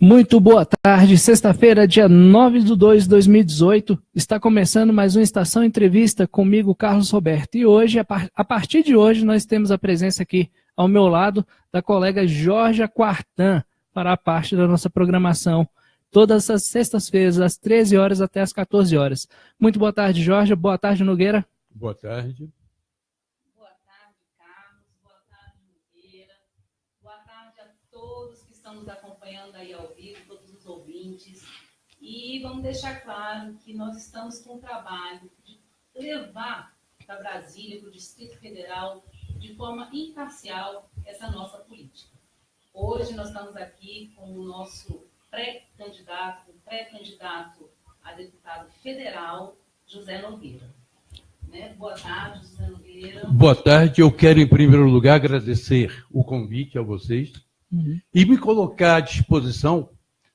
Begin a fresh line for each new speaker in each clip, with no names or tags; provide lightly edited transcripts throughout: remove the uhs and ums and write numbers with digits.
Muito boa tarde, sexta-feira, dia 9/2/2018, está começando mais uma Estação Entrevista comigo, Carlos Roberto. E hoje, a partir de hoje, nós temos a presença aqui ao meu lado da colega Georgia Quartan, para a parte da nossa programação, todas as sextas-feiras, às 13 horas até às 14 horas. Muito boa tarde, Georgia. Boa tarde, Nogueira.
Boa tarde.
Boa tarde, Carlos. Boa tarde, Nogueira. Boa tarde a todos que estão nos acompanhando aí ao vivo, todos os ouvintes. E vamos deixar claro que nós estamos com o trabalho de levar para Brasília, para o Distrito Federal, de forma imparcial, essa nossa política. Hoje nós estamos aqui com o nosso pré-candidato a deputado federal, José Nogueira. Boa tarde, José Nogueira.
Boa tarde. Eu quero, em primeiro lugar, agradecer o convite a vocês e me colocar à disposição,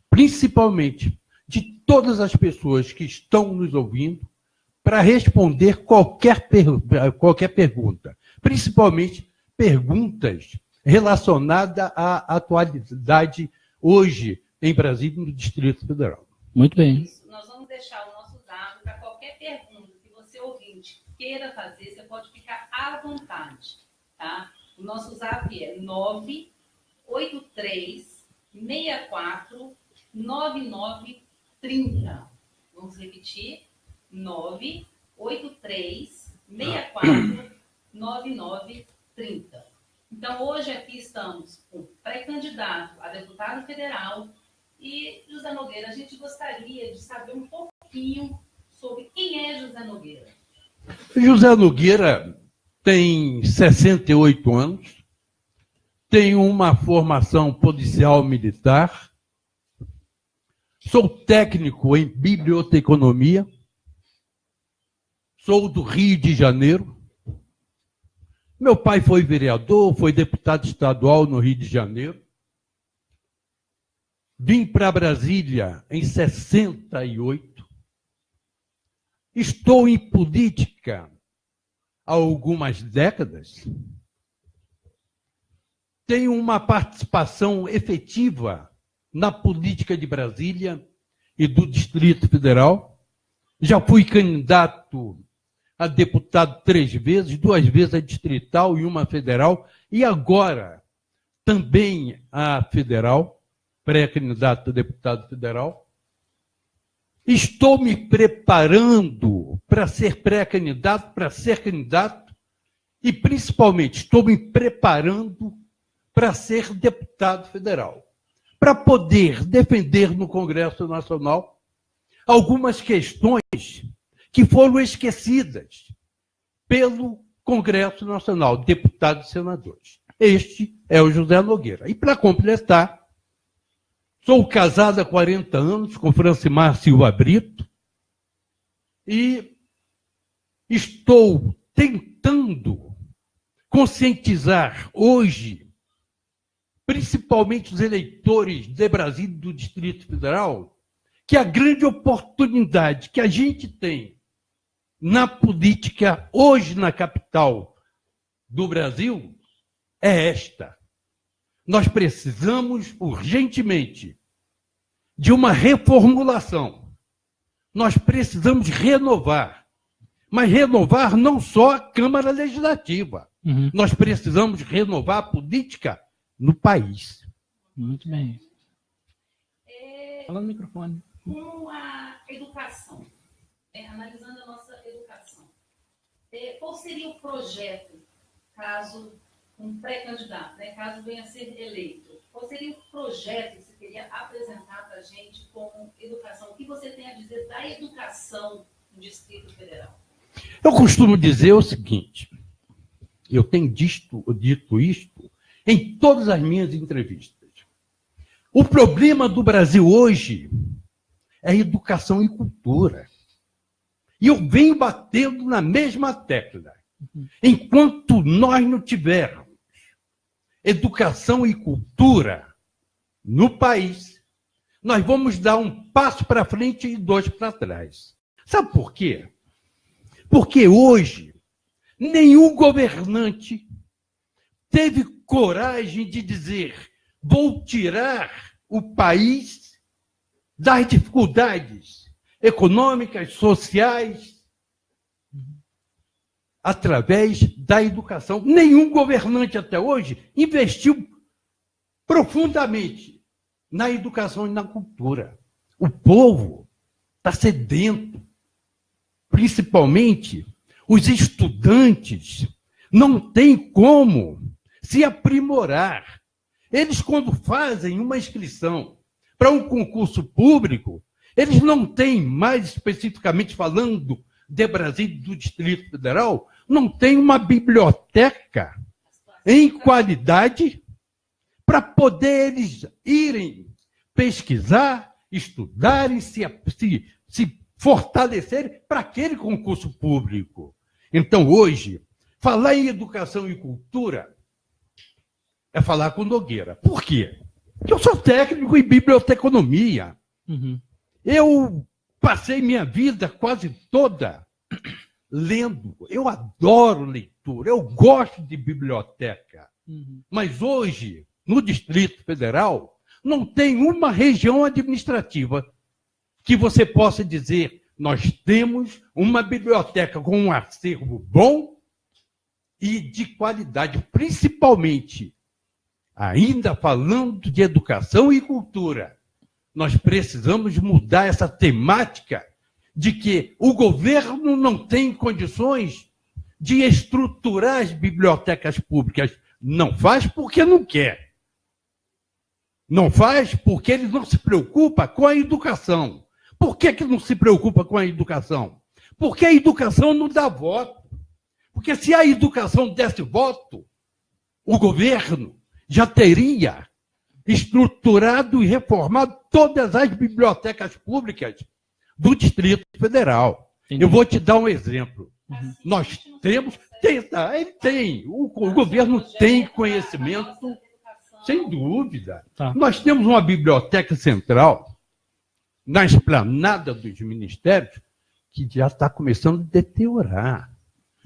principalmente, de todas as pessoas que estão nos ouvindo, para responder qualquer pergunta, principalmente perguntas relacionadas à atualidade hoje em Brasília, no Distrito Federal.
Muito bem.
Isso. Nós vamos deixar o nosso dado para qualquer pergunta que você, ouvinte, queira fazer, você pode ficar à vontade, tá? O nosso zap é 983-64-9930. Vamos repetir, 983-64-9930. Então, hoje aqui estamos com o pré-candidato a deputado federal e José Nogueira. A gente gostaria de saber um pouquinho sobre quem é José Nogueira.
José Nogueira tem 68 anos, tem uma formação policial militar, sou técnico em biblioteconomia, sou do Rio de Janeiro. Meu pai foi vereador, foi deputado estadual no Rio de Janeiro. Vim para Brasília em 68. Estou em política há algumas décadas. Tenho uma participação efetiva na política de Brasília e do Distrito Federal. Já fui candidato a deputado 3 vezes, 2 vezes a distrital e uma federal, e agora também a federal, pré-candidato a deputado federal. Estou me preparando para ser pré-candidato, para ser candidato, e principalmente estou me preparando para ser deputado federal, para poder defender no Congresso Nacional algumas questões que foram esquecidas pelo Congresso Nacional, deputados e senadores. Este é o José Nogueira. E, para completar, sou casado há 40 anos com Francimar Silva Brito e estou tentando conscientizar hoje, principalmente os eleitores de Brasília e do Distrito Federal, que a grande oportunidade que a gente tem na política hoje na capital do Brasil é esta. Nós precisamos urgentemente de uma reformulação. Nós precisamos renovar. Mas renovar não só a Câmara Legislativa. Nós precisamos renovar a política no país.
Muito bem. Fala no microfone.
Com a educação, analisando a nossa educação, qual seria o projeto, caso um pré-candidato, caso venha a ser eleito, qual seria o projeto que você queria apresentar para a gente como educação? O que você tem a dizer da educação no Distrito Federal?
Eu costumo dizer o seguinte, eu tenho dito isto em todas as minhas entrevistas. O problema do Brasil hoje é educação e cultura. E eu venho batendo na mesma tecla. Enquanto nós não tivermos educação e cultura no país, nós vamos dar um passo para frente e 2 para trás. Sabe por quê? Porque hoje nenhum governante teve coragem de dizer: vou tirar o país das dificuldades econômicas, sociais, através da educação. Nenhum governante até hoje investiu profundamente na educação e na cultura. O povo está sedento, principalmente os estudantes não têm como se aprimorar. Eles, quando fazem uma inscrição para um concurso público, eles não têm, mais especificamente falando de Brasília, do Distrito Federal, não tem uma biblioteca em qualidade para poder eles irem pesquisar, estudarem, se fortalecerem para aquele concurso público. Então, hoje, falar em educação e cultura é falar com Nogueira. Por quê? Porque eu sou técnico em biblioteconomia.
Uhum.
Eu passei minha vida quase toda lendo. Eu adoro leitura, eu gosto de biblioteca.
Uhum.
Mas hoje, no Distrito Federal, não tem uma região administrativa que você possa dizer: nós temos uma biblioteca com um acervo bom e de qualidade, principalmente, ainda falando de educação e cultura. Nós precisamos mudar essa temática de que o governo não tem condições de estruturar as bibliotecas públicas. Não faz porque não quer. Não faz porque ele não se preocupa com a educação. Por que não se preocupa com a educação? Porque a educação não dá voto. Porque se a educação desse voto, o governo já teria estruturado e reformado todas as bibliotecas públicas do Distrito Federal.
Entendi.
Eu vou te dar um exemplo.
Uhum.
Nós temos... ele tem. O governo tem conhecimento, sem dúvida.
Tá.
Nós temos uma biblioteca central na esplanada dos ministérios que já está começando a deteriorar.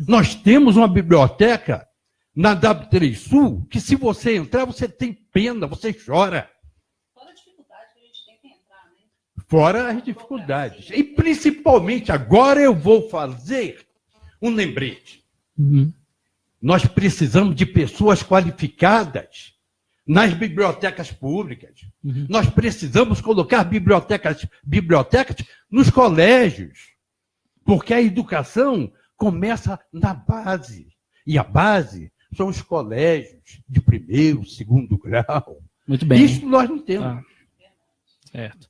Nós temos uma biblioteca na W3 Sul que, se você entrar, você tem pena, você chora.
Fora a dificuldade que a gente tem que entrar, né?
Fora as dificuldades. E, principalmente, agora eu vou fazer um lembrete.
Uhum.
Nós precisamos de pessoas qualificadas nas bibliotecas públicas.
Uhum.
Nós precisamos colocar bibliotecas nos colégios, porque a educação começa na base. E a base são os colégios de primeiro, segundo grau.
Muito bem.
Isso nós não temos.
Tá. Certo.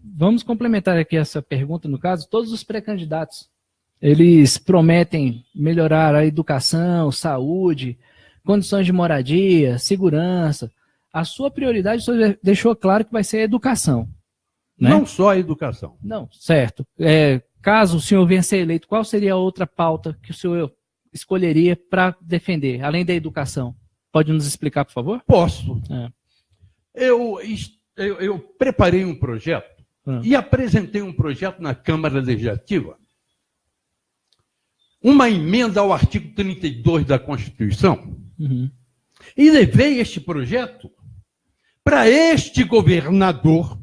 Vamos complementar aqui essa pergunta, no caso, todos os pré-candidatos, eles prometem melhorar a educação, saúde, condições de moradia, segurança. A sua prioridade, o senhor deixou claro que vai ser a educação. Né?
Não só a educação.
Não, certo. Caso o senhor venha ser eleito, qual seria a outra pauta que o senhor escolheria para defender, além da educação? Pode nos explicar, por favor?
Posso. Eu preparei um projeto e apresentei um projeto na Câmara Legislativa, uma emenda ao artigo 32 da Constituição, e levei este projeto para este governador,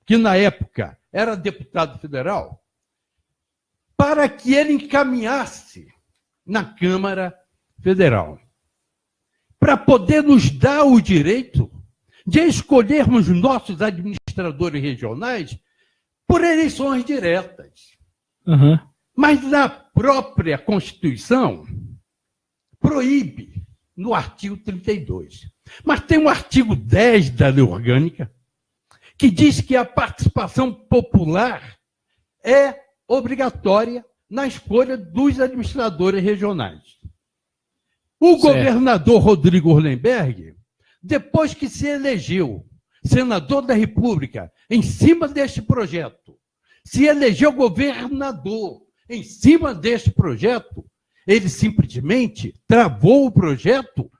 que na época era deputado federal, para que ele encaminhasse na Câmara Federal, para poder nos dar o direito de escolhermos nossos administradores regionais por eleições diretas.
Uhum.
Mas na própria Constituição proíbe, no artigo 32. Mas tem um artigo 10 da Lei Orgânica que diz que a participação popular é obrigatória na escolha dos administradores regionais. O governador Rodrigo Hollenberg, depois que se elegeu senador da República em cima deste projeto, se elegeu governador em cima deste projeto, ele simplesmente travou o projeto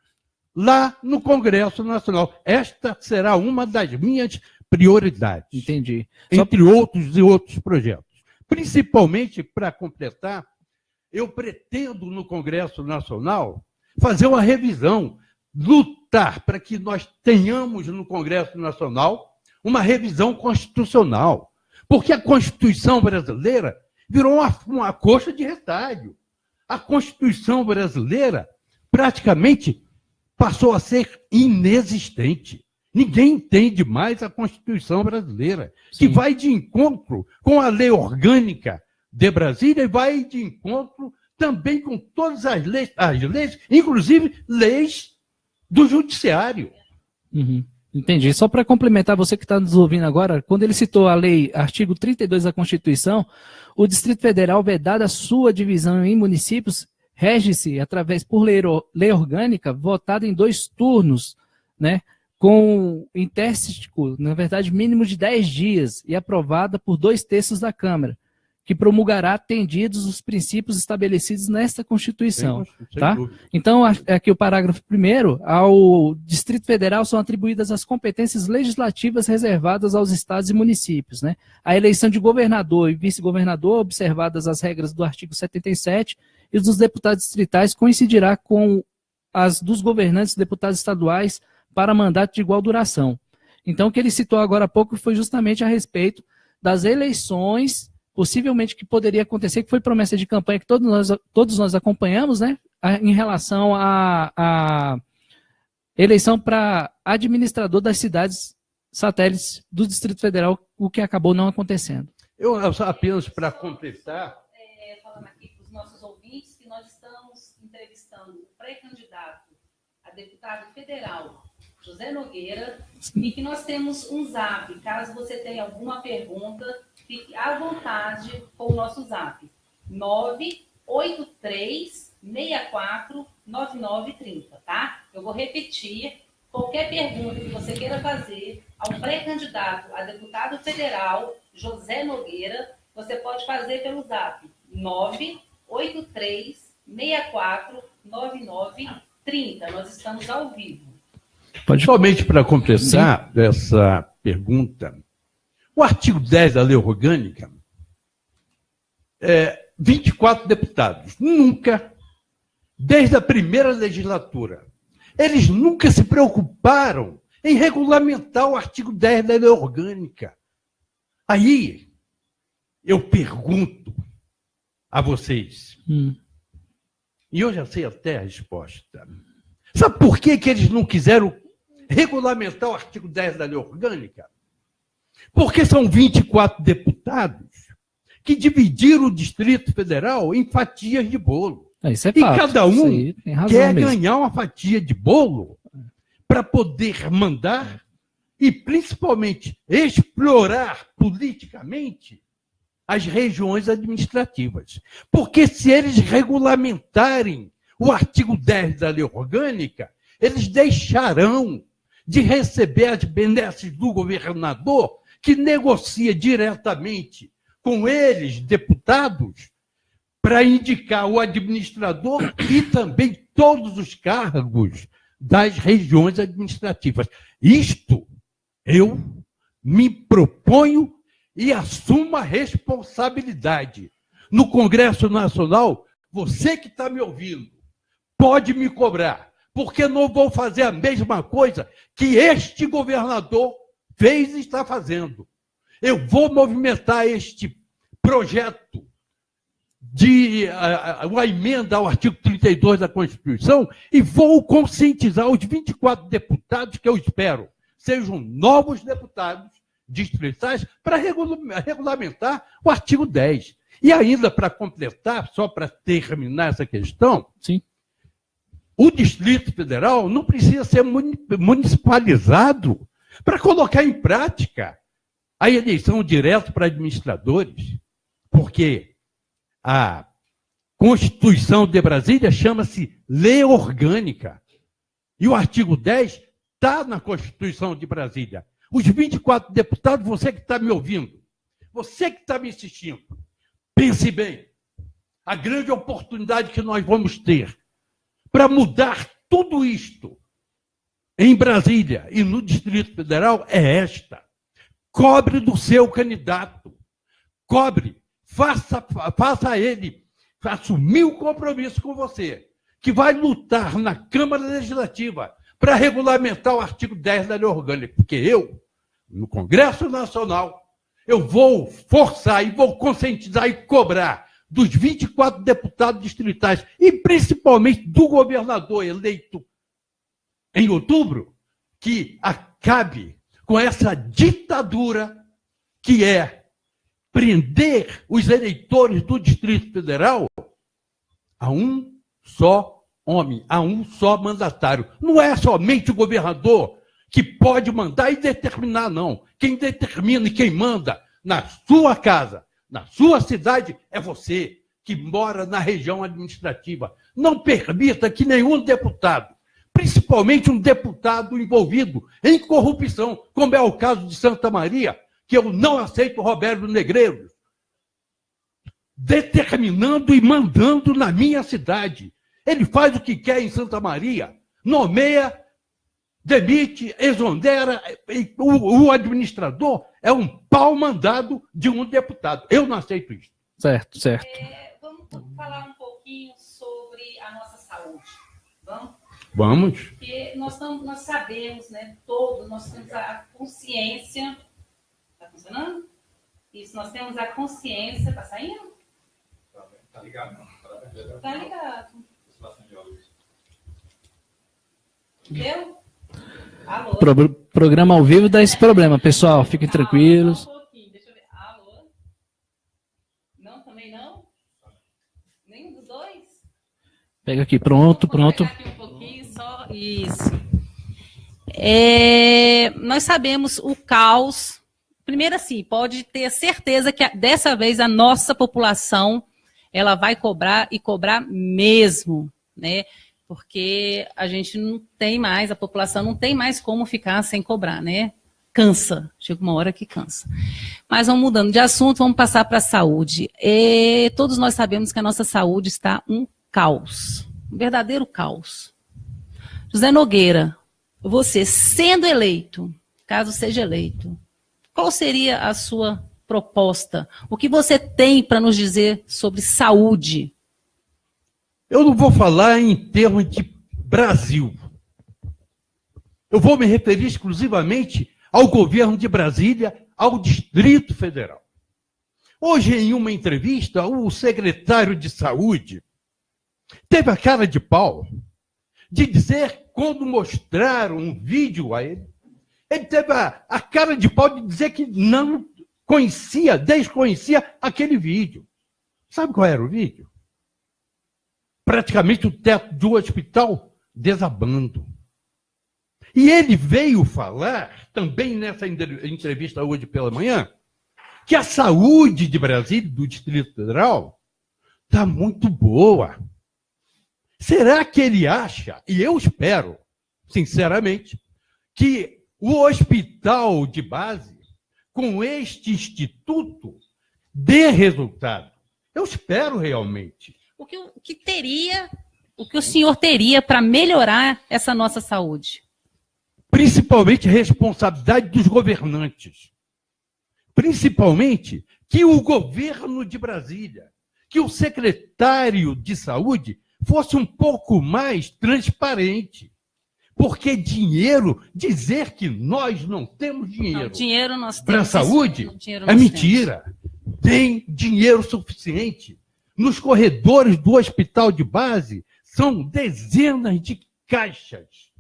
lá no Congresso Nacional. Esta será uma das minhas prioridades.
Entendi.
Entre outros e outros projetos. Principalmente, para completar, eu pretendo no Congresso Nacional fazer uma revisão, lutar lutar para que nós tenhamos no Congresso Nacional uma revisão constitucional, porque a Constituição brasileira virou uma coxa de retalho. A Constituição brasileira praticamente passou a ser inexistente. Ninguém entende mais a Constituição brasileira, que vai de encontro com a lei orgânica de Brasília e vai de encontro também com todas as leis, inclusive leis do Judiciário.
Uhum. Entendi. Só para complementar, você que está nos ouvindo agora, quando ele citou a lei, artigo 32 da Constituição, o Distrito Federal, vedada a sua divisão em municípios, rege-se através por lei orgânica, votada em 2 turnos, né, com interstico, na verdade, mínimo de 10 dias, e aprovada por 2/3 da Câmara, que promulgará atendidos os princípios estabelecidos nesta Constituição. Tá? Então, aqui o parágrafo 1º, ao Distrito Federal são atribuídas as competências legislativas reservadas aos estados e municípios. Né? A eleição de governador e vice-governador, observadas as regras do artigo 77, e dos deputados distritais coincidirá com as dos governantes e deputados estaduais para mandato de igual duração. Então, o que ele citou agora há pouco foi justamente a respeito das eleições possivelmente que poderia acontecer, que foi promessa de campanha que todos nós acompanhamos, né, em relação à eleição para administrador das cidades satélites do Distrito Federal, o que acabou não acontecendo.
Eu apenas para completar...
Falando aqui para os nossos ouvintes, que nós estamos entrevistando o pré-candidato a deputado federal, José Nogueira, e que nós temos um zap, caso você tenha alguma pergunta, fique à vontade com o nosso zap, 983-64-9930, tá? Eu vou repetir, qualquer pergunta que você queira fazer ao pré-candidato a deputado federal, José Nogueira, você pode fazer pelo zap, 983-64-9930. Nós estamos ao vivo.
Somente para completar essa pergunta, o artigo 10 da lei orgânica, 24 deputados, nunca, desde a primeira legislatura, eles nunca se preocuparam em regulamentar o artigo 10 da lei orgânica. Aí, eu pergunto a vocês, e eu já sei até a resposta, sabe por que eles não quiseram regulamentar o artigo 10 da lei orgânica? Porque são 24 deputados que dividiram o Distrito Federal em fatias de bolo.
Isso é
e
fato.
cada um quer
mesmo
ganhar uma fatia de bolo para poder mandar e, principalmente, explorar politicamente as regiões administrativas. Porque se eles regulamentarem o artigo 10 da lei orgânica, eles deixarão de receber as benesses do governador, que negocia diretamente com eles, deputados, para indicar o administrador e também todos os cargos das regiões administrativas. Isto eu me proponho e assumo a responsabilidade. No Congresso Nacional, você que está me ouvindo, pode me cobrar, porque não vou fazer a mesma coisa que este governador fez e está fazendo. Eu vou movimentar este projeto de uma emenda ao artigo 32 da Constituição e vou conscientizar os 24 deputados que eu espero sejam novos deputados distritais para regulamentar o artigo 10. E ainda para completar, só para terminar essa questão,
sim,
o Distrito Federal não precisa ser municipalizado para colocar em prática a eleição direta para administradores, porque a Constituição de Brasília chama-se Lei Orgânica e o artigo 10 está na Constituição de Brasília. Os 24 deputados, você que está me ouvindo, você que está me assistindo, pense bem, a grande oportunidade que nós vamos ter para mudar tudo isto em Brasília e no Distrito Federal é esta. Cobre do seu candidato. Cobre. Faça ele assumir o compromisso com você, que vai lutar na Câmara Legislativa para regulamentar o artigo 10 da lei orgânica, porque eu, no Congresso Nacional, eu vou forçar e vou conscientizar e cobrar dos 24 deputados distritais e principalmente do governador eleito em outubro, que acabe com essa ditadura que é prender os eleitores do Distrito Federal a um só homem, a um só mandatário. Não é somente o governador que pode mandar e determinar, não. Quem determina e quem manda na sua casa, na sua cidade, é você, que mora na região administrativa. Não permita que nenhum deputado, principalmente um deputado envolvido em corrupção, como é o caso de Santa Maria, que eu não aceito Roberto Negreiros, determinando e mandando na minha cidade. Ele faz o que quer em Santa Maria, nomeia, demite, exonera, o administrador é um pau mandado de um deputado. Eu não aceito isso.
Certo, certo.
Vamos falar um pouquinho sobre a nossa saúde. Vamos?
Vamos.
Porque nós sabemos, né, todos, nós temos a consciência. Está funcionando? Isso, nós temos a consciência. Está saindo?
Está ligado, não.
Está ligado. Deu? Alô?
Programa ao vivo dá esse problema, pessoal. Fiquem tranquilos.
Só um pouquinho, deixa eu ver. Alô? Não, também não? Nenhum dos dois?
Pega aqui, pronto.
Vou pegar aqui um pouquinho, só isso. Nós sabemos o caos. Primeiro, assim, pode ter certeza que dessa vez a nossa população ela vai cobrar e cobrar mesmo, né? Porque a gente não tem mais, a população não tem mais como ficar sem cobrar, né? Cansa, chega uma hora que cansa. Mas vamos mudando de assunto, vamos passar para a saúde. Todos nós sabemos que a nossa saúde está um caos, um verdadeiro caos. José Nogueira, você sendo eleito, caso seja eleito, qual seria a sua proposta? O que você tem para nos dizer sobre saúde?
Eu não vou falar em termos de Brasil. Eu vou me referir exclusivamente ao governo de Brasília, ao Distrito Federal. Hoje, em uma entrevista, o secretário de Saúde teve a cara de pau de dizer, quando mostraram um vídeo a ele, ele teve a cara de pau de dizer que não conhecia, desconhecia aquele vídeo. Sabe qual era o vídeo? Praticamente o teto do hospital desabando. E ele veio falar, também nessa entrevista hoje pela manhã, que a saúde de Brasília, do Distrito Federal, está muito boa. Será que ele acha, e eu espero, sinceramente, que o hospital de base, com este instituto, dê resultado? Eu espero realmente.
O que o senhor teria para melhorar essa nossa saúde?
Principalmente responsabilidade dos governantes. Principalmente que o governo de Brasília, que o secretário de saúde fosse um pouco mais transparente. Porque dinheiro, dizer que nós não temos dinheiro, para a saúde é mentira. Tem dinheiro suficiente. Nos corredores do hospital de base, são dezenas de caixas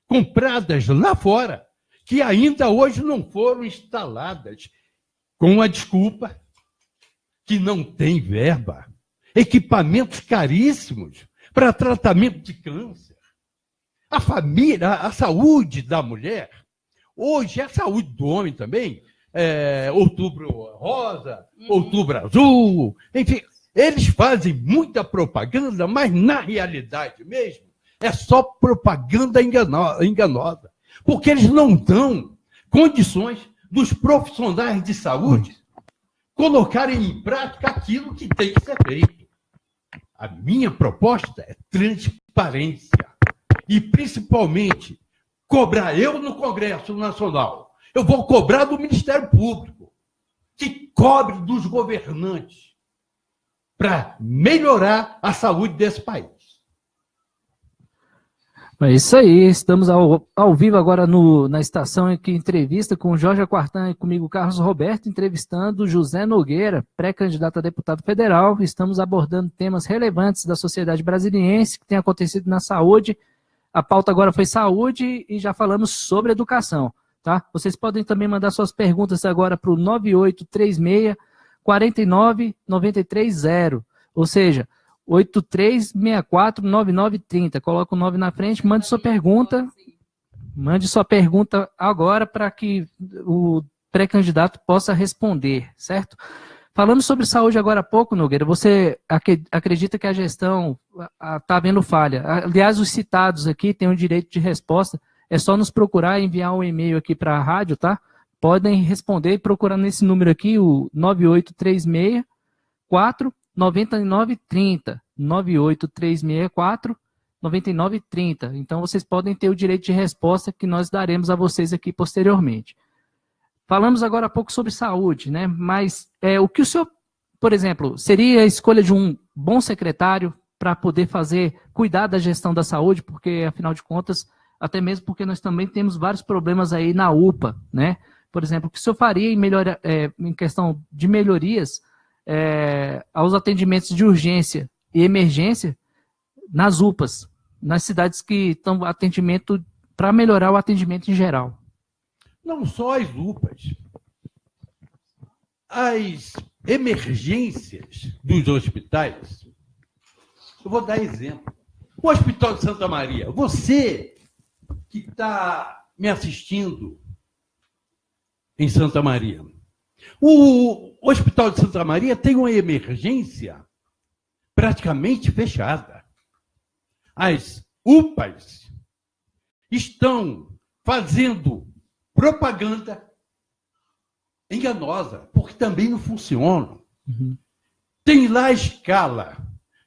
compradas lá fora, que ainda hoje não foram instaladas, com a desculpa que não tem verba. Equipamentos caríssimos para tratamento de câncer. A família, a saúde da mulher, hoje a saúde do homem também, outubro rosa, outubro azul, enfim, eles fazem muita propaganda, mas na realidade mesmo é só propaganda enganosa, porque eles não dão condições dos profissionais de saúde colocarem em prática aquilo que tem que ser feito. A minha proposta é transparência e, principalmente, cobrar eu no Congresso Nacional. Eu vou cobrar do Ministério Público, que cobre dos governantes para melhorar a saúde desse país.
É isso aí, estamos ao vivo agora na estação aqui, entrevista com o Jorge Aquartan e comigo, Carlos Roberto, entrevistando José Nogueira, pré-candidato a deputado federal. Estamos abordando temas relevantes da sociedade brasiliense que tem acontecido na saúde. A pauta agora foi saúde e já falamos sobre educação, tá? Vocês podem também mandar suas perguntas agora para o 9836-49930, ou seja, 83649930. Coloca o 9 na frente, mande sua pergunta. Mande sua pergunta agora para que o pré-candidato possa responder, certo? Falando sobre saúde agora há pouco, Nogueira, você acredita que a gestão está havendo falha? Aliás, os citados aqui têm o direito de resposta. É só nos procurar e enviar um e-mail aqui para a rádio, tá? Podem responder procurando nesse número aqui, o 9836-49930. 9836-49930. Então, vocês podem ter o direito de resposta que nós daremos a vocês aqui posteriormente. Falamos agora há pouco sobre saúde, né? Mas o que o senhor, por exemplo, seria a escolha de um bom secretário para poder cuidar da gestão da saúde, porque, afinal de contas, até mesmo porque nós também temos vários problemas aí na UPA, né? Por exemplo, o que o senhor faria em questão de melhorias aos atendimentos de urgência e emergência nas UPAs, nas cidades que estão atendimento para melhorar o atendimento em geral?
Não só as UPAs, as emergências dos hospitais. Eu vou dar exemplo. O Hospital de Santa Maria, você que está me assistindo em Santa Maria, o Hospital de Santa Maria tem uma emergência praticamente fechada. As UPAs estão fazendo propaganda enganosa, porque também não funcionam.
Uhum.
Tem lá a escala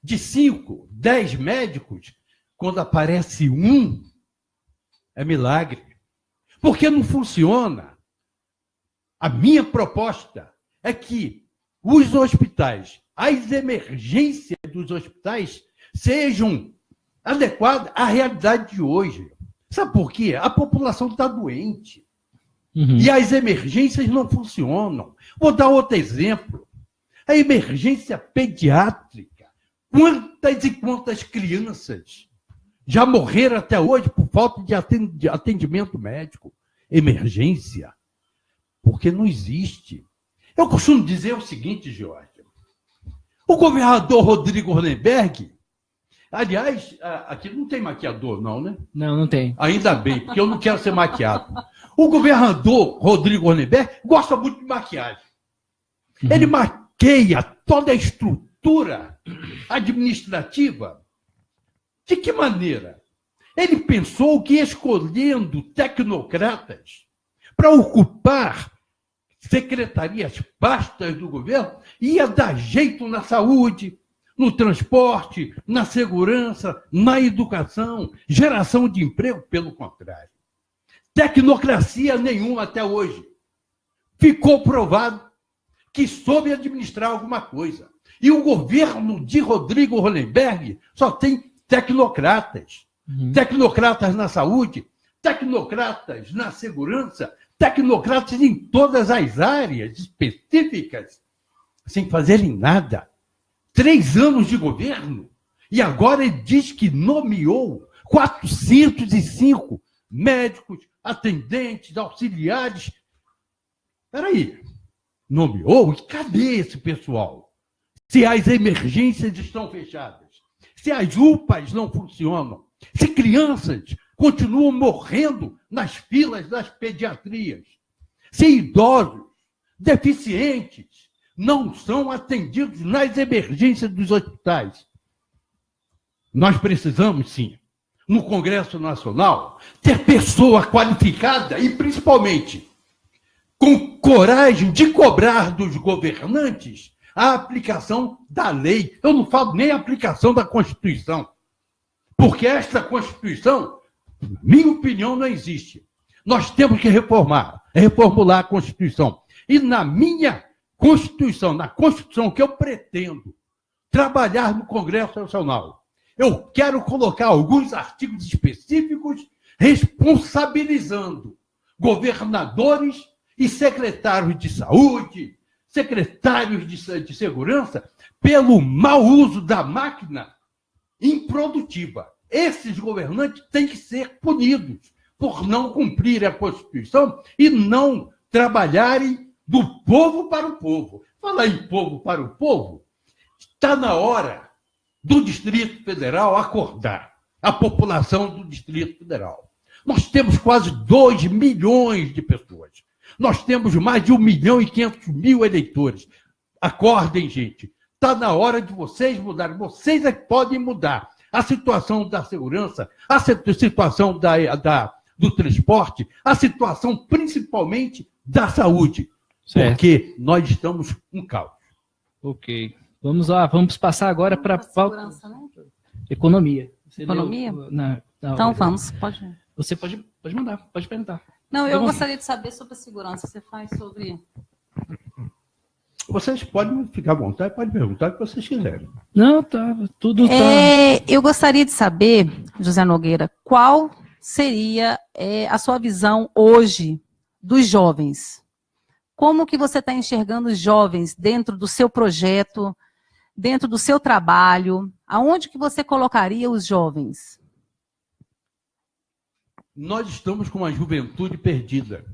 de 5, 10 médicos, quando aparece um, é milagre. Porque não funciona. A minha proposta é que os hospitais, as emergências dos hospitais, sejam adequadas à realidade de hoje. Sabe por quê? A população está doente.
Uhum.
E as emergências não funcionam. Vou dar outro exemplo. A emergência pediátrica. Quantas e quantas crianças já morreram até hoje por falta de atendimento médico? Emergência. Porque não existe. Eu costumo dizer o seguinte, Jorge. O governador Rodrigo Hollenberg, aliás, aqui não tem maquiador, não, né?
Não, não tem.
Ainda bem, porque eu não quero ser maquiado. O governador Rodrigo Hollenberg gosta muito de maquiagem.
Uhum.
Ele maqueia toda a estrutura administrativa. De que maneira? Ele pensou que escolhendo tecnocratas para ocupar secretarias, pastas do governo, ia dar jeito na saúde, no transporte, na segurança, na educação, geração de emprego. Pelo contrário. Tecnocracia nenhuma até hoje. Ficou provado que soube administrar alguma coisa. E o governo de Rodrigo Hollenberg só tem tecnocratas.
Uhum.
Tecnocratas na saúde, tecnocratas na segurança, tecnocratas em todas as áreas específicas, sem fazerem nada. 3 anos de governo, e agora ele diz que nomeou 405 médicos, atendentes, auxiliares. Espera aí, nomeou? E cadê esse pessoal? Se as emergências estão fechadas, se as UPAs não funcionam, se crianças continuam morrendo nas filas das pediatrias, se idosos, deficientes, não são atendidos nas emergências dos hospitais. Nós precisamos, sim, no Congresso Nacional, ter pessoa qualificada e, principalmente, com coragem de cobrar dos governantes a aplicação da lei. Eu não falo nem a aplicação da Constituição, porque esta Constituição, na minha opinião, não existe. Nós temos que reformular a Constituição. E na minha Constituição, na Constituição que eu pretendo trabalhar no Congresso Nacional, Eu quero colocar alguns artigos específicos responsabilizando governadores e secretários de saúde, secretários de segurança, pelo mau uso da máquina improdutiva. Esses governantes têm que ser punidos por não cumprir a Constituição e não trabalharem do povo para o povo. Falar em povo para o povo, está na hora do Distrito Federal acordar, a população do Distrito Federal. Nós temos quase 2 milhões de pessoas. Nós temos mais de 1.500.000 eleitores. Acordem, gente. Está na hora de vocês mudarem. Vocês é que podem mudar a situação da segurança, a situação do transporte, a situação principalmente da saúde. Certo. Porque nós estamos um caos.
Ok. Vamos lá, vamos passar agora para a pauta. Né? Economia.
Economia? Então vamos, pode.
Você pode mandar, pode perguntar.
Não, eu gostaria de saber sobre a segurança. Você faz sobre...
Vocês podem ficar à vontade, podem perguntar o que vocês quiserem.
Não, tá, tudo tá...
Eu gostaria de saber, José Nogueira, qual seria a sua visão hoje dos jovens? Como que você está enxergando os jovens dentro do seu projeto, dentro do seu trabalho? Aonde que você colocaria os jovens?
Nós estamos com uma juventude perdida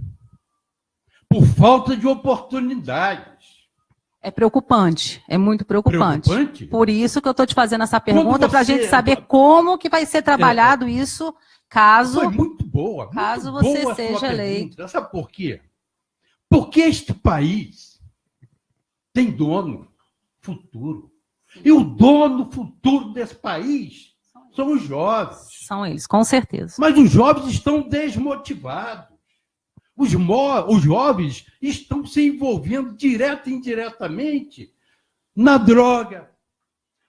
por falta de oportunidades.
É preocupante, é muito preocupante. Preocupante? Por isso que eu estou te fazendo essa pergunta, para a gente saber como que vai ser trabalhado isso, caso...
Foi muito boa.
Caso você seja eleito.
Sabe por quê? Porque este país tem dono futuro. E o dono futuro desse país são os jovens.
São eles, com certeza.
Mas os jovens estão desmotivados. Os jovens estão se envolvendo direto e indiretamente na droga.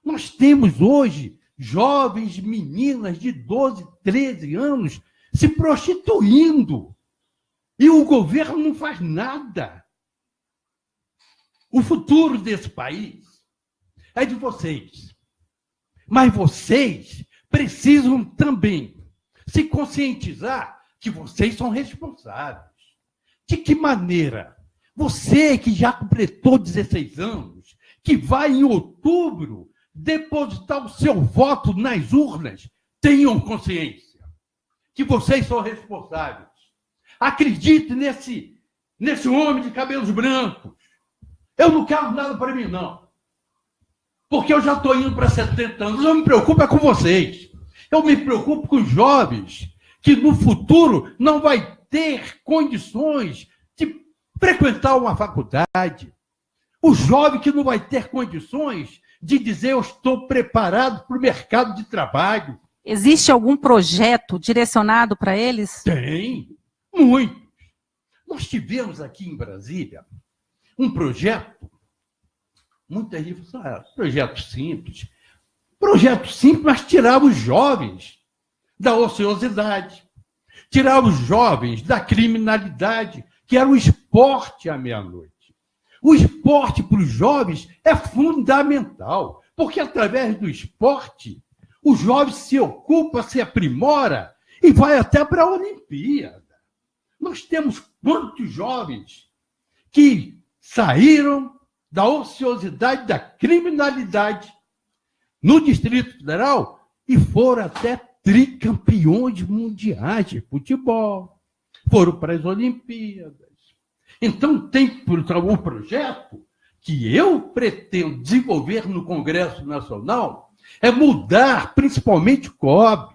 Nós temos hoje jovens meninas de 12, 13 anos se prostituindo. E o governo não faz nada. O futuro desse país é de vocês. Mas vocês precisam também se conscientizar que vocês são responsáveis. De que maneira? Você que já completou 16 anos, que vai em outubro depositar o seu voto nas urnas, tenham consciência que vocês são responsáveis. Acredite nesse homem de cabelos brancos. Eu não quero nada para mim, não. Porque eu já estou indo para 70 anos. Eu me preocupo com vocês. Eu me preocupo com os jovens que no futuro não vai ter condições de frequentar uma faculdade. O jovem que não vai ter condições de dizer eu estou preparado para o mercado de trabalho.
Existe algum projeto direcionado para eles?
Tem, muitos. Nós tivemos aqui em Brasília um projeto, muita gente falou, projeto simples, mas tirava os jovens da ociosidade, tirava os jovens da criminalidade, que era o esporte à meia-noite. O esporte para os jovens é fundamental, porque através do esporte, o jovem se ocupa, se aprimora e vai até para a Olimpíada. Nós temos quantos jovens que saíram da ociosidade, da criminalidade no Distrito Federal e foram até tricampeões mundiais de futebol, foram para as Olimpíadas. Então, tem um projeto que eu pretendo desenvolver no Congresso Nacional, é mudar principalmente o COB.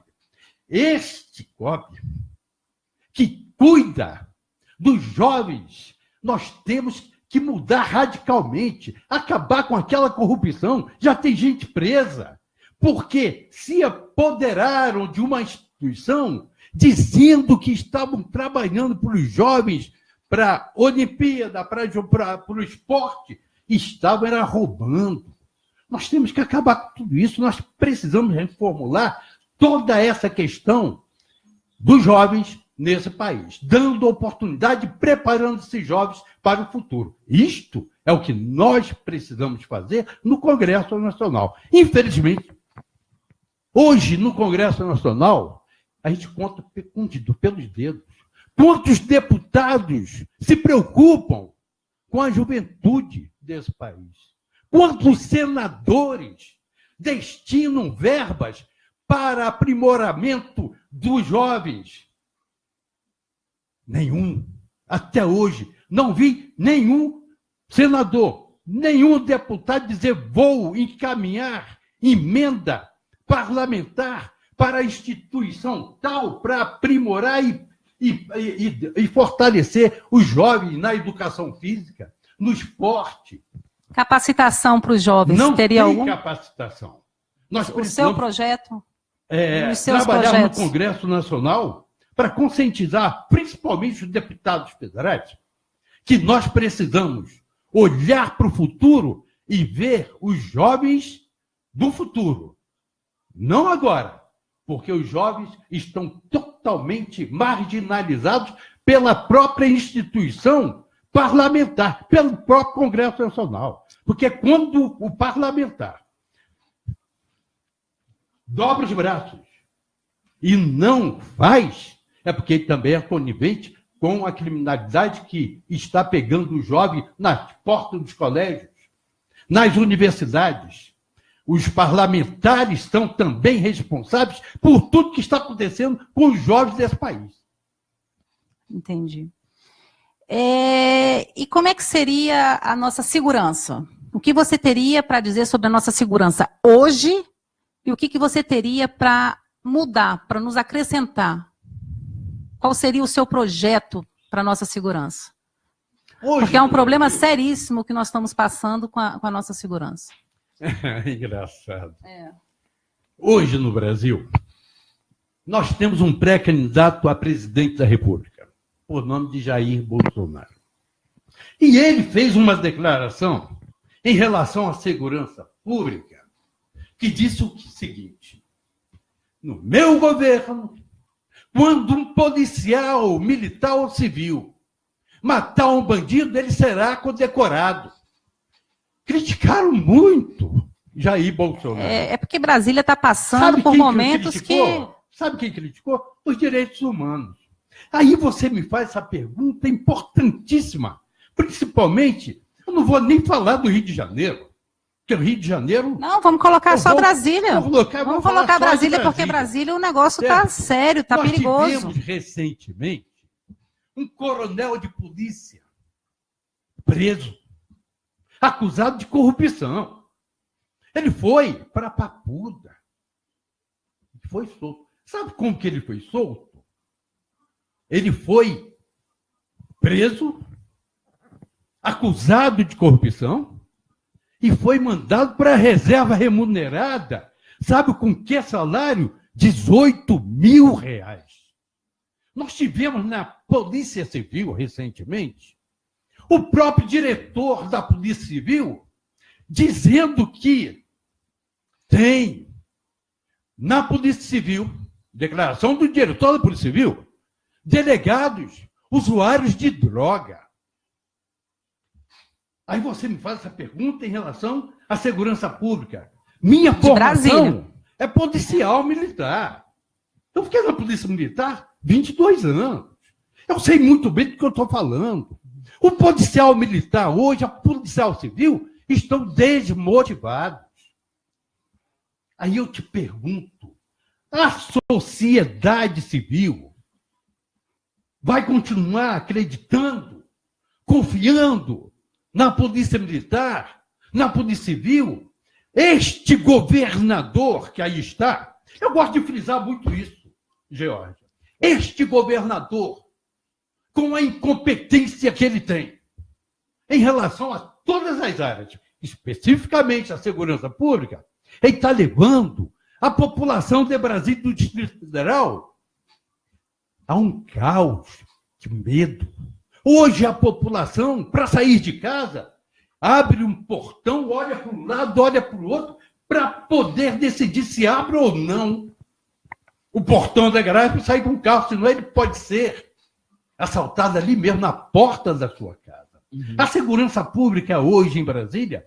Este COB, que cuida dos jovens, nós temos que mudar radicalmente, acabar com aquela corrupção. Já tem gente presa, porque se apoderaram de uma instituição dizendo que estavam trabalhando para os jovens, para a Olimpíada, para o esporte, estavam era roubando. Nós temos que acabar com tudo isso, nós precisamos reformular toda essa questão dos jovens nesse país, dando oportunidade, preparando esses jovens para o futuro. Isto é o que nós precisamos fazer no Congresso Nacional. Infelizmente, Hoje, no Congresso Nacional, a gente conta pelos dedos. Quantos deputados se preocupam com a juventude desse país? Quantos senadores destinam verbas para aprimoramento dos jovens? Nenhum. Até hoje, não vi nenhum senador, nenhum deputado dizer vou encaminhar emenda parlamentar para a instituição tal para aprimorar e fortalecer os jovens na educação física, no esporte.
Capacitação para os jovens,
não
teria
tem
algum?
Capacitação. Nós
O seu projeto? Os seus
trabalhar
projetos?
no Congresso Nacional para conscientizar, principalmente os deputados federais, que nós precisamos olhar para o futuro e ver os jovens do futuro. Não agora, porque os jovens estão totalmente marginalizados pela própria instituição parlamentar, pelo próprio Congresso Nacional. Porque quando o parlamentar dobra os braços e não faz, é porque ele também é conivente com a criminalidade que está pegando o jovem nas portas dos colégios, nas universidades. Os parlamentares são também responsáveis por tudo que está acontecendo com os jovens desse país.
Entendi. E como é que seria a nossa segurança? O que você teria para dizer sobre a nossa segurança hoje e o que você teria para mudar, para nos acrescentar? Qual seria o seu projeto para a nossa segurança?
Hoje,
porque é um problema seríssimo que nós estamos passando com a nossa segurança.
É engraçado. Hoje, no Brasil, nós temos um pré-candidato a presidente da República, por nome de Jair Bolsonaro. E ele fez uma declaração em relação à segurança pública, que disse o seguinte: no meu governo, quando um policial, militar ou civil matar um bandido, ele será condecorado. Criticaram muito Jair Bolsonaro.
É porque Brasília está passando por momentos que...
Sabe quem criticou? Os direitos humanos. Aí você me faz essa pergunta importantíssima. Principalmente, eu não vou nem falar do Rio de Janeiro. Porque o Rio de Janeiro...
Não, vamos colocar só Brasília. Vamos colocar Brasília, porque Brasília o negócio está sério, está perigoso.
Nós tivemos recentemente um coronel de polícia preso, acusado de corrupção. Ele foi para Papuda. Foi solto. Sabe como que ele foi solto? Ele foi preso, acusado de corrupção, e foi mandado para a reserva remunerada. Sabe com que salário? R$18.000. Nós tivemos na Polícia Civil, recentemente, o próprio diretor da Polícia Civil dizendo que tem na Polícia Civil, declaração do diretor da Polícia Civil, delegados, usuários de droga. Aí você me faz essa pergunta em relação à segurança pública. Minha formação é policial militar. Eu fiquei na Polícia Militar 22 anos. Eu sei muito bem do que eu estou falando. O policial militar hoje, a policial civil, estão desmotivados. Aí eu te pergunto, a sociedade civil vai continuar acreditando, confiando na Polícia Militar, na Polícia Civil? Este governador que aí está, eu gosto de frisar muito isso, Georgia. Este governador, com a incompetência que ele tem em relação a todas as áreas, especificamente a segurança pública, ele está levando a população de Brasília e do Distrito Federal a um caos de medo. Hoje a população, para sair de casa, abre um portão, olha para um lado, olha para o outro, para poder decidir se abre ou não o portão da garagem para sair com um carro, senão ele pode ser assaltado ali mesmo na porta da sua casa. A segurança pública hoje em Brasília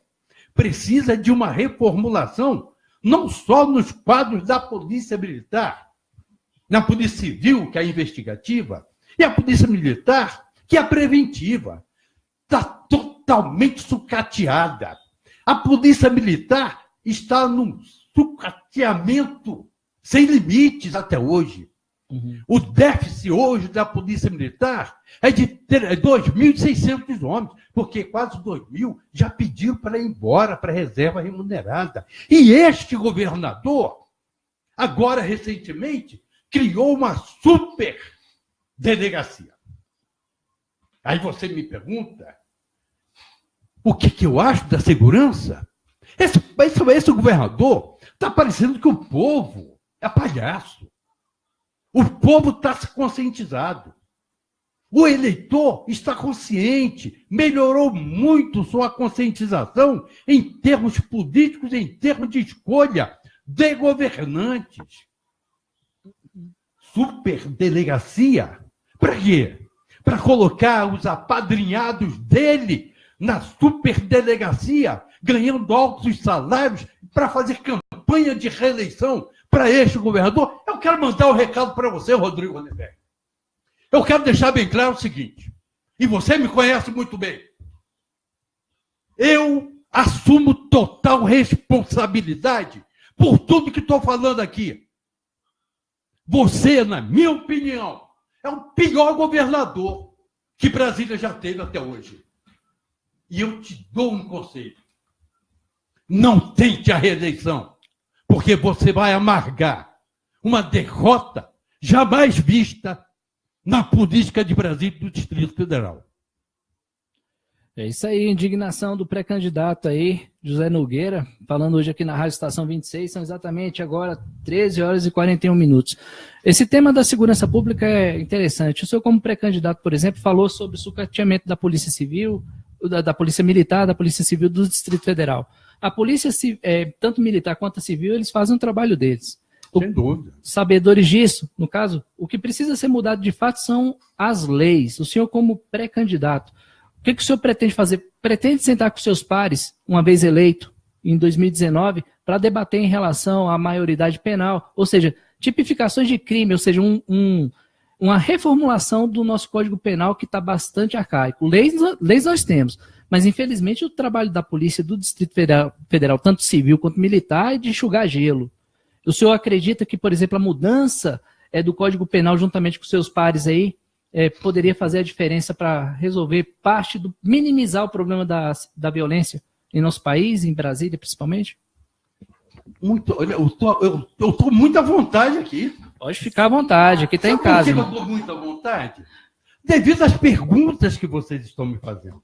precisa de uma reformulação não só nos quadros da Polícia Militar, na Polícia Civil, que é a investigativa, e a Polícia Militar, que é a preventiva. Está totalmente sucateada. A Polícia Militar está num sucateamento sem limites até hoje. O déficit hoje da Polícia Militar é de 2.600 homens, porque quase 2.000 já pediram para ir embora para reserva remunerada. E este governador, agora recentemente, criou uma super delegacia. Aí você me pergunta, o que eu acho da segurança? Esse governador está parecendo que o povo é palhaço. O povo está conscientizado. O eleitor está consciente, melhorou muito sua conscientização em termos políticos, em termos de escolha de governantes. Superdelegacia? Para quê? Para colocar os apadrinhados dele na superdelegacia, ganhando altos salários para fazer campanha de reeleição para este governador. Eu quero mandar um recado para você, Rodrigo Oliveira. Eu quero deixar bem claro o seguinte, e você me conhece muito bem. Eu assumo total responsabilidade por tudo que estou falando aqui. Você, na minha opinião, é o pior governador que Brasília já teve até hoje. E eu te dou um conselho. Não tente a reeleição, porque você vai amargar uma derrota jamais vista na política de Brasília e do Distrito Federal.
É isso aí, indignação do pré-candidato aí, José Nogueira, falando hoje aqui na Rádio Estação 26, são exatamente agora 13 horas e 41 minutos. Esse tema da segurança pública é interessante. O senhor, como pré-candidato, por exemplo, falou sobre o sucateamento da Polícia Civil, da Polícia Militar, da Polícia Civil do Distrito Federal. A polícia, tanto militar quanto a civil, eles fazem o trabalho deles.
Sem dúvida.
Sabedores disso, no caso, o que precisa ser mudado de fato são as leis. O senhor, como pré-candidato, o que o senhor pretende fazer? Pretende sentar com seus pares, uma vez eleito, em 2019, para debater em relação à maioridade penal, ou seja, tipificações de crime, ou seja, uma reformulação do nosso Código Penal que está bastante arcaico. Leis nós temos, mas infelizmente o trabalho da polícia do Distrito Federal, tanto civil quanto militar, é de enxugar gelo. O senhor acredita que, por exemplo, a mudança do Código Penal juntamente com seus pares aí poderia fazer a diferença para resolver minimizar o problema da violência em nosso país, em Brasília principalmente?
Olha, eu estou muito à vontade aqui.
Pode ficar à vontade, aqui está em casa.
Por que eu estou muito à vontade? Devido às perguntas que vocês estão me fazendo.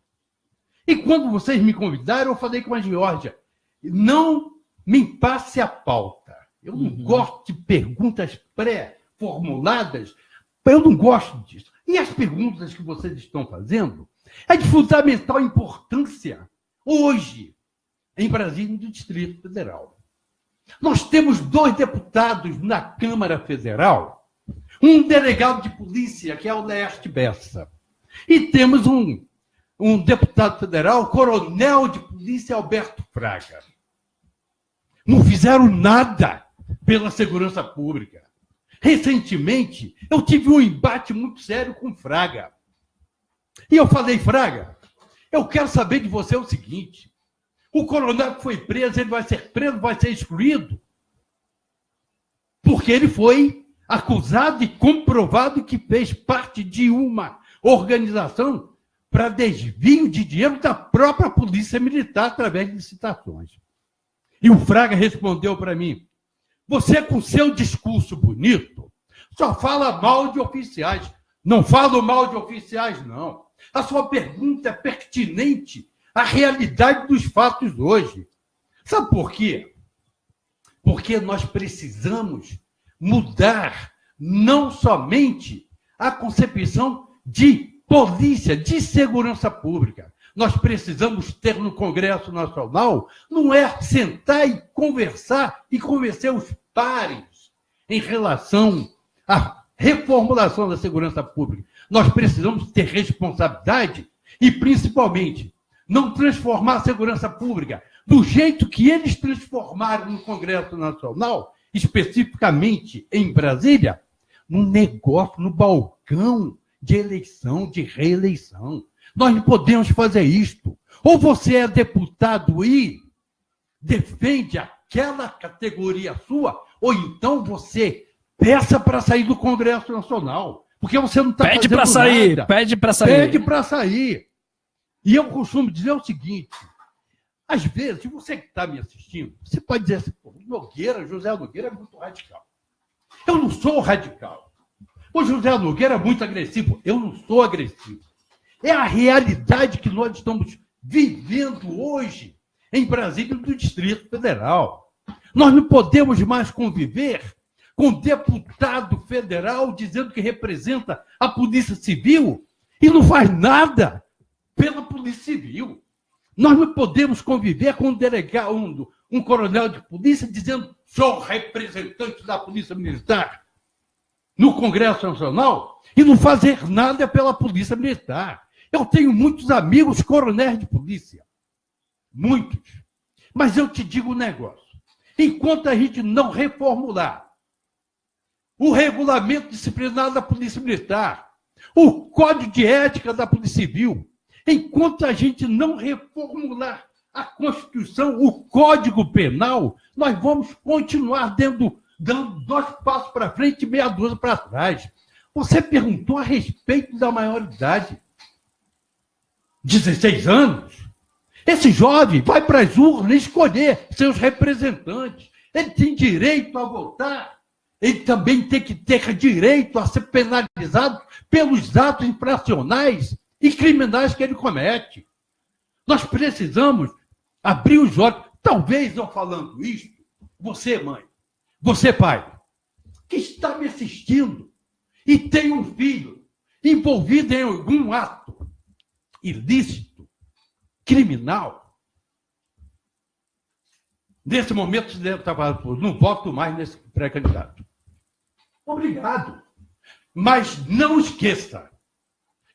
E quando vocês me convidaram, eu falei com a Geórgia, não me passe a pauta. Eu não gosto de perguntas pré-formuladas, eu não gosto disso. E as perguntas que vocês estão fazendo é de fundamental importância hoje em Brasília e no Distrito Federal. Nós temos 2 deputados na Câmara Federal, um delegado de polícia, que é o Laerte Bessa, e temos um deputado federal, coronel de polícia, Alberto Fraga. Não fizeram nada pela segurança pública. Recentemente, eu tive um embate muito sério com Fraga. E eu falei, Fraga, eu quero saber de você o seguinte, o coronel que foi preso, ele vai ser preso, vai ser excluído, porque ele foi acusado e comprovado que fez parte de uma organização para desvio de dinheiro da própria Polícia Militar através de licitações. E o Fraga respondeu para mim, você com seu discurso bonito só fala mal de oficiais. Não falo mal de oficiais, não. A sua pergunta é pertinente à realidade dos fatos hoje. Sabe por quê? Porque nós precisamos mudar não somente a concepção de polícia, de segurança pública. Nós precisamos ter no Congresso Nacional, não é sentar e conversar e convencer os pares em relação à reformulação da segurança pública. Nós precisamos ter responsabilidade e, principalmente, não transformar a segurança pública do jeito que eles transformaram no Congresso Nacional, especificamente em Brasília, num negócio, no balcão de eleição, de reeleição. Nós não podemos fazer isto. Ou você é deputado e defende aquela categoria sua, ou então você peça para sair do Congresso Nacional. Porque você não está fazendo nada.
Pede para sair.
Pede para sair. E eu costumo dizer o seguinte, às vezes, você que está me assistindo, você pode dizer assim, José Nogueira é muito radical. Eu não sou radical. O José Nogueira é muito agressivo. Eu não sou agressivo. É a realidade que nós estamos vivendo hoje em Brasília e no Distrito Federal. Nós não podemos mais conviver com deputado federal dizendo que representa a Polícia Civil e não faz nada pela Polícia Civil. Nós não podemos conviver com um coronel de polícia dizendo sou representante da Polícia Militar no Congresso Nacional e não fazer nada pela Polícia Militar. Eu tenho muitos amigos coronéis de polícia. Muitos. Mas eu te digo um negócio. Enquanto a gente não reformular o regulamento disciplinar da Polícia Militar, o Código de Ética da Polícia Civil, enquanto a gente não reformular a Constituição, o Código Penal, nós vamos continuar dando 2 passos para frente e meia dúzia para trás. Você perguntou a respeito da maioridade. 16 anos. Esse jovem vai para as urnas escolher seus representantes. Ele tem direito a votar. Ele também tem que ter direito a ser penalizado pelos atos infracionais e criminais que ele comete. Nós precisamos abrir os olhos. Talvez não falando isto, você, mãe, você, pai, que está me assistindo e tem um filho envolvido em algum ato ilícito, criminal, nesse momento você deve estar falando, não voto mais nesse pré-candidato. Obrigado. Mas não esqueça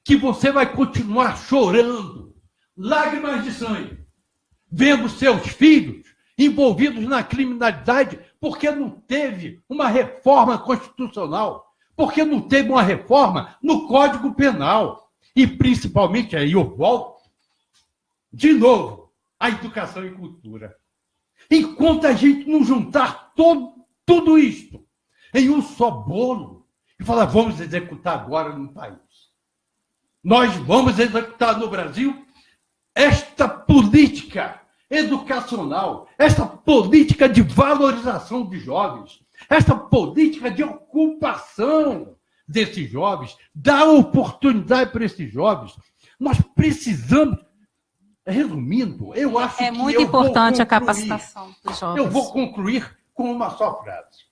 que você vai continuar chorando, lágrimas de sangue, vendo seus filhos envolvidos na criminalidade porque não teve uma reforma constitucional, porque não teve uma reforma no Código Penal. E, principalmente, aí eu volto, de novo, a educação e cultura. Enquanto a gente não juntar tudo isto em um só bolo e falar, vamos executar agora no país. Nós vamos executar no Brasil esta política educacional, esta política de valorização de jovens, esta política de ocupação desses jovens, dar oportunidade para esses jovens. Nós precisamos, resumindo, eu acho que
muito importante a capacitação dos jovens.
Eu vou concluir com uma só frase.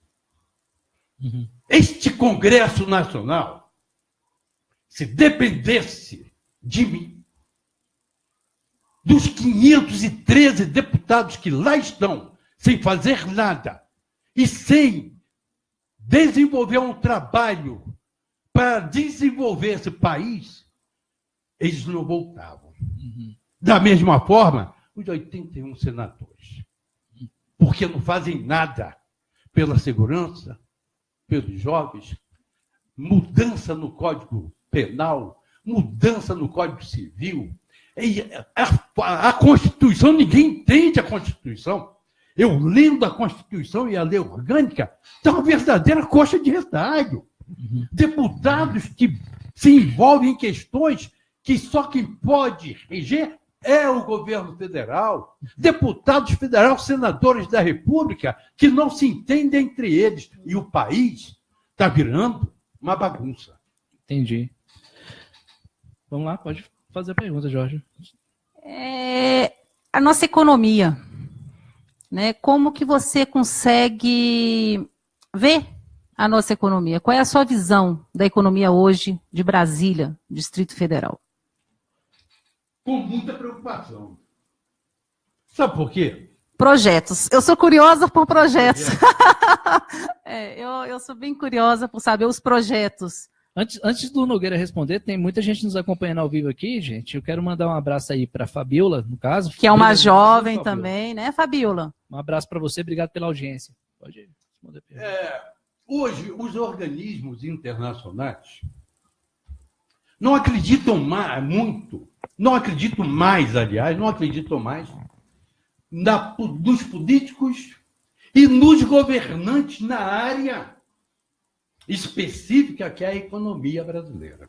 Este Congresso Nacional, se dependesse de mim, dos 513 deputados que lá estão, sem fazer nada, e sem desenvolver um trabalho para desenvolver esse país, eles não voltavam. Da mesma forma, os 81 senadores. Porque não fazem nada pela segurança, pelos jovens, mudança no Código Penal, mudança no Código Civil. E a Constituição, ninguém entende a Constituição. Eu lendo a Constituição e a lei orgânica, é uma verdadeira coxa de retalho. Deputados que se envolvem em questões que só quem pode reger é o governo federal. Deputados federais, senadores da República, que não se entendem entre eles. E o país está virando uma bagunça.
Entendi. Vamos lá, pode fazer a pergunta, Jorge.
A nossa economia, né? Como que você consegue ver a nossa economia? Qual é a sua visão da economia hoje de Brasília, Distrito Federal?
Com muita preocupação. Sabe por quê?
Projetos. Eu sou curiosa por projetos. Eu sou bem curiosa por saber os projetos
Antes do Nogueira responder, tem muita gente nos acompanhando ao vivo aqui, gente. Eu quero mandar um abraço aí para a Fabiola, no caso.
Que é uma
Fabiola,
jovem
Fabiola.
Também, né, Fabiola?
Um abraço para você, obrigado pela audiência. Pode responder.
Hoje, os organismos internacionais não acreditam mais nos políticos e nos governantes na área específica que é a economia brasileira.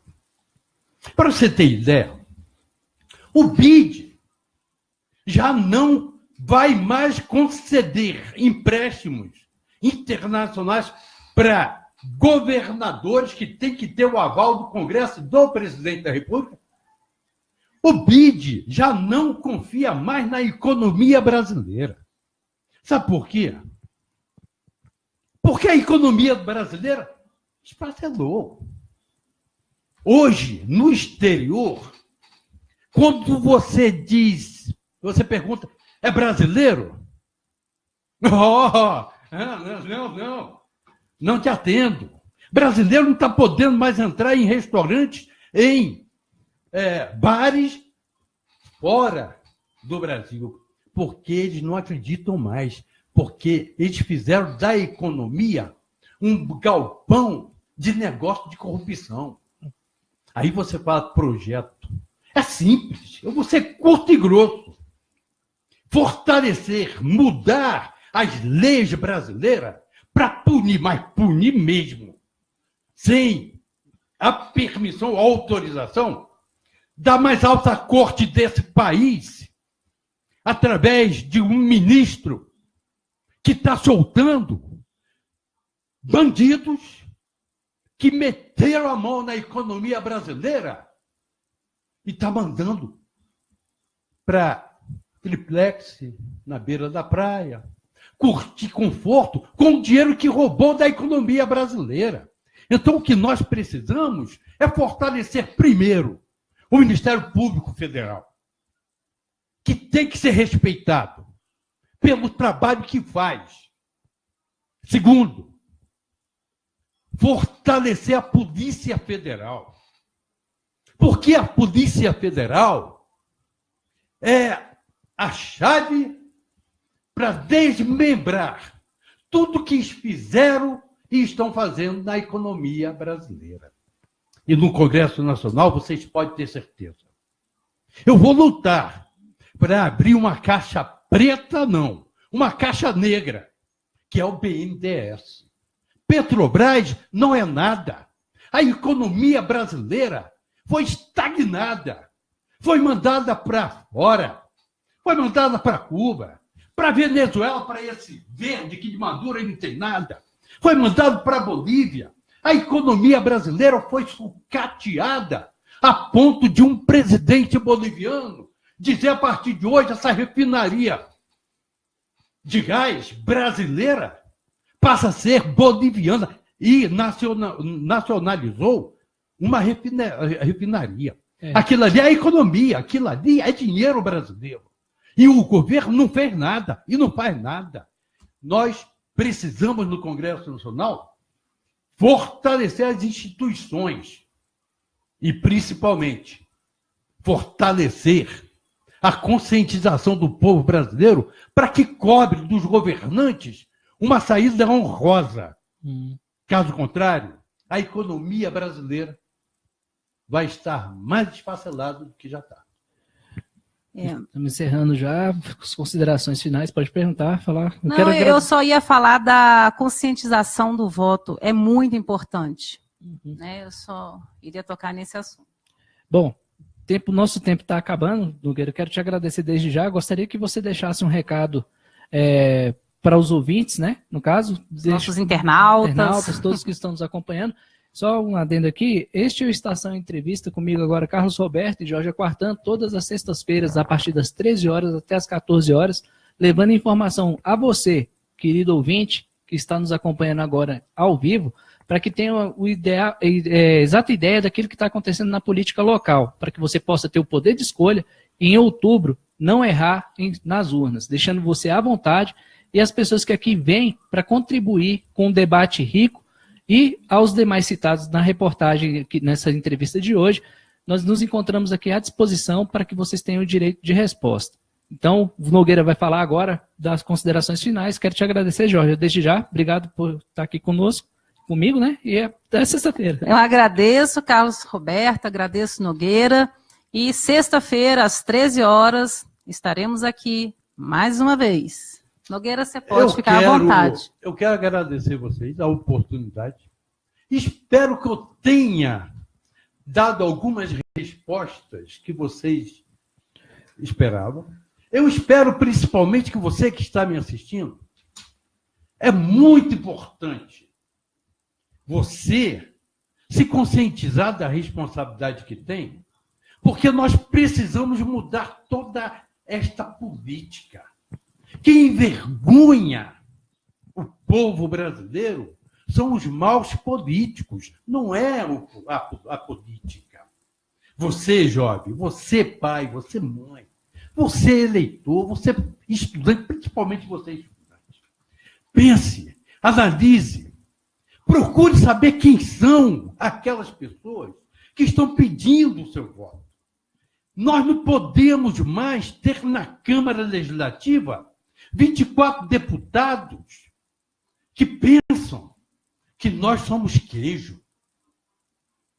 Para você ter ideia, o BID já não vai mais conceder empréstimos internacionais para governadores que têm que ter o aval do Congresso e do presidente da República. O BID já não confia mais na economia brasileira. Sabe por quê? Porque a economia brasileira esfacelou. Hoje, no exterior, quando você pergunta, é brasileiro? Não te atendo. Brasileiro não está podendo mais entrar em restaurantes, em bares fora do Brasil, porque eles não acreditam mais, porque eles fizeram da economia um galpão de negócio de corrupção. Aí você fala projeto. É simples, eu vou ser curto e grosso. Fortalecer, mudar as leis brasileiras para punir, mas punir mesmo, sem a permissão, a autorização da mais alta corte desse país, através de um ministro que está soltando bandidos que meteram a mão na economia brasileira e está mandando para triplex na beira da praia, curtir conforto com o dinheiro que roubou da economia brasileira. Então, o que nós precisamos é fortalecer, primeiro, o Ministério Público Federal, que tem que ser respeitado pelo trabalho que faz. Segundo, fortalecer a Polícia Federal. Porque a Polícia Federal é a chave para desmembrar tudo que fizeram e estão fazendo na economia brasileira. E no Congresso Nacional, vocês podem ter certeza. Eu vou lutar para abrir uma caixa preta, não, uma caixa negra, que é o BNDES. Petrobras não é nada. A economia brasileira foi estagnada, foi mandada para fora, foi mandada para Cuba, para Venezuela, para esse verde que de Maduro não tem nada, foi mandado para a Bolívia. A economia brasileira foi sucateada a ponto de um presidente boliviano dizer a partir de hoje essa refinaria de gás brasileira passa a ser boliviana e nacionalizou uma refinaria. Aquilo ali é a economia, aquilo ali é dinheiro brasileiro. E o governo não fez nada e não faz nada. Nós precisamos, no Congresso Nacional, fortalecer as instituições e, principalmente, fortalecer a conscientização do povo brasileiro para que cobre dos governantes uma saída honrosa. Caso contrário, a economia brasileira vai estar mais desfacelada do que já está.
Estamos encerrando já, as considerações finais, pode perguntar, falar.
Eu só ia falar da conscientização do voto, é muito importante. Né? Eu só iria tocar nesse assunto.
Bom, nosso tempo está acabando, Nogueira, eu quero te agradecer desde já, gostaria que você deixasse um recado para os ouvintes, né? No caso,
nossos internautas,
todos que estão nos acompanhando. Só um adendo aqui, este é o Estação Entrevista, comigo agora Carlos Roberto e Jorge Quartan, todas as sextas-feiras, a partir das 13 horas até as 14 horas, levando informação a você, querido ouvinte, que está nos acompanhando agora ao vivo, para que tenha a exata ideia daquilo que está acontecendo na política local, para que você possa ter o poder de escolha e, em outubro, não errar nas urnas, deixando você à vontade e as pessoas que aqui vêm para contribuir com um debate rico E aos demais citados na reportagem, aqui, nessa entrevista de hoje, nós nos encontramos aqui à disposição para que vocês tenham o direito de resposta. Então, o Nogueira vai falar agora das considerações finais. Quero te agradecer, Jorge, desde já. Obrigado por estar aqui comigo, né? E até sexta-feira.
Eu agradeço, Carlos Roberto, agradeço, Nogueira. E sexta-feira, às 13 horas, estaremos aqui mais uma vez. Nogueira, você pode ficar à vontade.
Eu quero agradecer vocês a oportunidade. Espero que eu tenha dado algumas respostas que vocês esperavam. Eu espero principalmente que você que está me assistindo, é muito importante você se conscientizar da responsabilidade que tem, porque nós precisamos mudar toda esta política que envergonha o povo brasileiro. São os maus políticos, não é a política. Você, jovem, você, pai, você, mãe, você, eleitor, você, estudante, principalmente você, estudante. Pense, analise, procure saber quem são aquelas pessoas que estão pedindo o seu voto. Nós não podemos mais ter na Câmara Legislativa 24 deputados que pensam que nós somos queijo.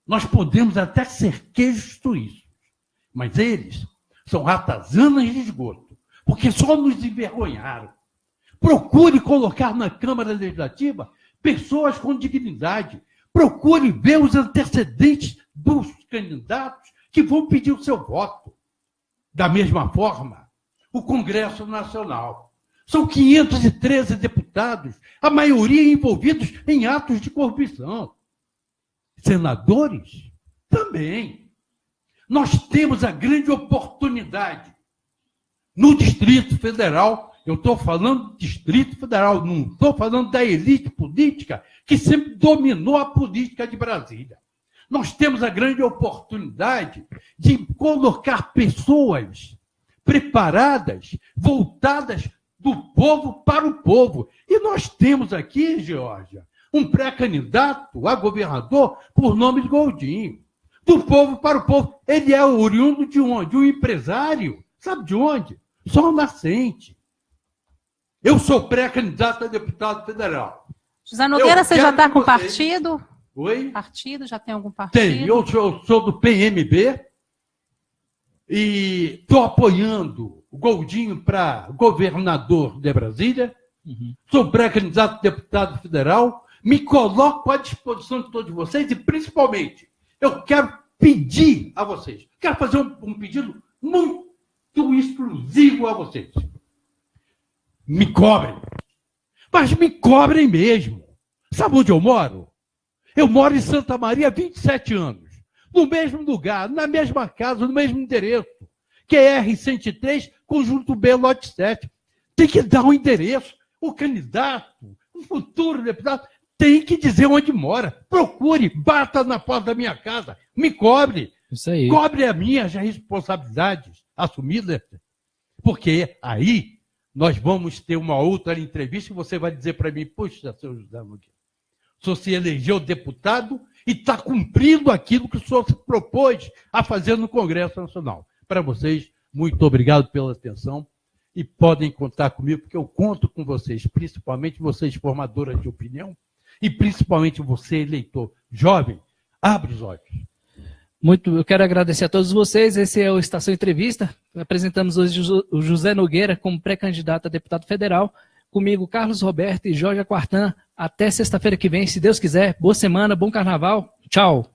Nós podemos até ser queijos suíços, mas eles são ratazanas de esgoto, porque só nos envergonharam. Procure colocar na Câmara Legislativa pessoas com dignidade. Procure ver os antecedentes dos candidatos que vão pedir o seu voto. Da mesma forma, o Congresso Nacional. São 513 deputados, a maioria envolvidos em atos de corrupção. Senadores? Também. Nós temos a grande oportunidade. No Distrito Federal, eu estou falando do Distrito Federal, não estou falando da elite política que sempre dominou a política de Brasília. Nós temos a grande oportunidade de colocar pessoas preparadas, voltadas do povo para o povo. E nós temos aqui, Geórgia, um pré-candidato a governador por nome de Goldinho. Do povo para o povo. Ele é oriundo de onde? Um empresário. Sabe de onde? Sol Nascente. Eu sou pré-candidato a deputado federal.
José Nogueira, você já está com partido?
Oi?
Partido? Já tem algum partido?
Tem. Eu sou do PMB e estou apoiando o Goldinho para governador de Brasília. Sou pré-candidato a deputado federal. Me coloco à disposição de todos vocês e, principalmente, eu quero pedir a vocês. Quero fazer um pedido muito exclusivo a vocês. Me cobrem. Mas me cobrem mesmo. Sabe onde eu moro? Eu moro em Santa Maria há 27 anos. No mesmo lugar, na mesma casa, no mesmo endereço. QR 103, conjunto B, lote 7. Tem que dar um endereço. O candidato, o futuro deputado, tem que dizer onde mora. Procure, bata na porta da minha casa. Me cobre.
Isso aí.
Cobre as minhas responsabilidades assumidas. Porque aí nós vamos ter uma outra entrevista e você vai dizer para mim, puxa, seu José Nogueira, o senhor se elegeu deputado e está cumprindo aquilo que o senhor se propôs a fazer no Congresso Nacional. Para vocês, muito obrigado pela atenção e podem contar comigo, porque eu conto com vocês, principalmente vocês formadoras de opinião e principalmente você, eleitor jovem, abre os olhos.
Eu quero agradecer a todos vocês. Esse é o Estação Entrevista. Apresentamos hoje o José Nogueira como pré-candidato a deputado federal. Comigo, Carlos Roberto e Jorge Quartan. Até sexta-feira que vem, se Deus quiser. Boa semana, bom carnaval. Tchau.